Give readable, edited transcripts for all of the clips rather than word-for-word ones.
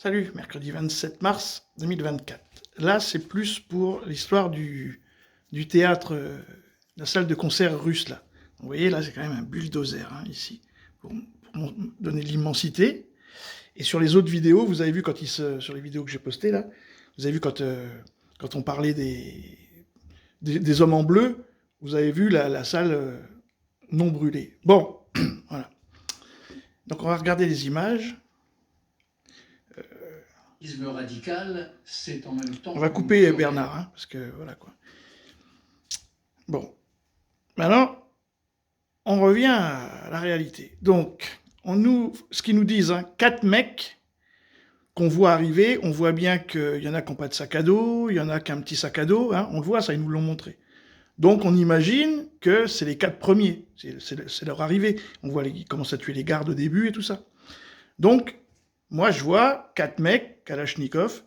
Salut, mercredi 27 mars 2024. Là, c'est plus pour l'histoire du théâtre, la salle de concert russe, là. Vous voyez, là, c'est quand même un bulldozer, hein, ici, pour donner l'immensité. Et sur les autres vidéos, vous avez vu, sur les vidéos que j'ai postées, là, vous avez vu quand on parlait des hommes en bleu, vous avez vu la salle non brûlée. Bon, voilà. Donc on va regarder les images. Radical, c'est en même temps. On va couper Bernard, hein, parce que voilà quoi. Bon. Maintenant, on revient à la réalité. Donc, ce qu'ils nous disent, hein, 4 mecs qu'on voit arriver, on voit bien qu'il y en a qui n'ont pas de sac à dos, il y en a qui ont un petit sac à dos, hein, on le voit, ça, ils nous l'ont montré. Donc, on imagine que c'est les 4 premiers, c'est leur arrivée. On voit qu'ils commencent à tuer les gardes au début et tout ça. Donc, moi, je vois 4 mecs, Kalachnikov,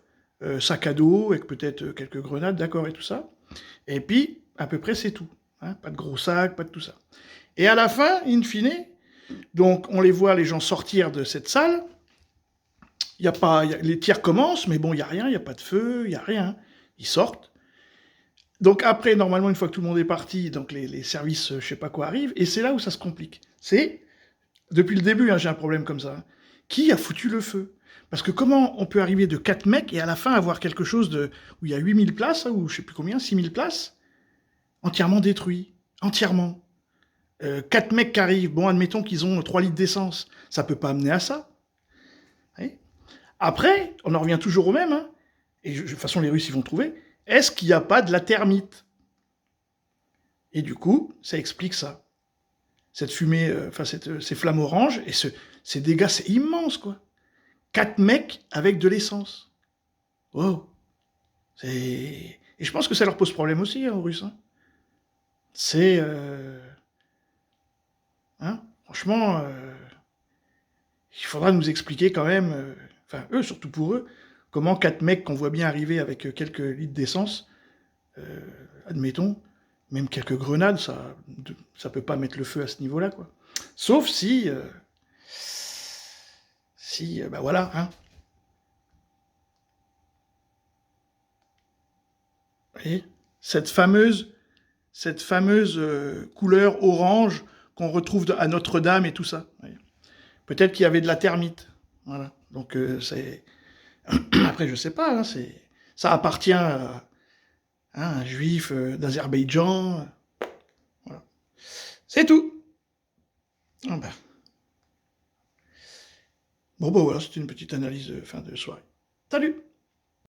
sac à dos, avec peut-être quelques grenades, d'accord, et tout ça. Et puis, à peu près, c'est tout. Hein, pas de gros sacs, pas de tout ça. Et à la fin, in fine, donc on les voit, les gens sortir de cette salle. Les tirs commencent, mais bon, il n'y a rien, il n'y a pas de feu, il n'y a rien. Ils sortent. Donc après, normalement, une fois que tout le monde est parti, donc les services, je sais pas quoi, arrivent. Et c'est là où ça se complique. C'est, depuis le début, hein, j'ai un problème comme ça. Hein, qui a foutu le feu? Parce que comment on peut arriver de 4 mecs et à la fin avoir quelque chose où il y a 8000 places, ou je sais plus combien, 6000 places, entièrement détruit. Entièrement. 4 mecs qui arrivent, bon, admettons qu'ils ont 3 litres d'essence, ça peut pas amener à ça. Oui. Après, on en revient toujours au même, hein, et de toute façon les Russes ils vont trouver, est-ce qu'il n'y a pas de la thermite? Et du coup, ça explique ça. Cette fumée, ces flammes oranges, et ces dégâts, c'est immense, quoi. 4 mecs avec de l'essence. Wow. Et je pense que ça leur pose problème aussi, hein, aux Russes. Hein. C'est... Hein, franchement, il faudra nous expliquer quand même, enfin eux, surtout pour eux, comment 4 mecs qu'on voit bien arriver avec quelques litres d'essence, admettons, même quelques grenades, ça peut pas mettre le feu à ce niveau-là, quoi. Sauf si, bah voilà, hein. Vous voyez, cette fameuse couleur orange qu'on retrouve à Notre-Dame et tout ça. Peut-être qu'il y avait de la thermite. Voilà. Donc c'est... Après, je sais pas, hein, ça appartient à un juif d'Azerbaïdjan. Voilà. C'est tout. Ah ben. Bon, bah voilà, c'était une petite analyse de fin de soirée. Salut!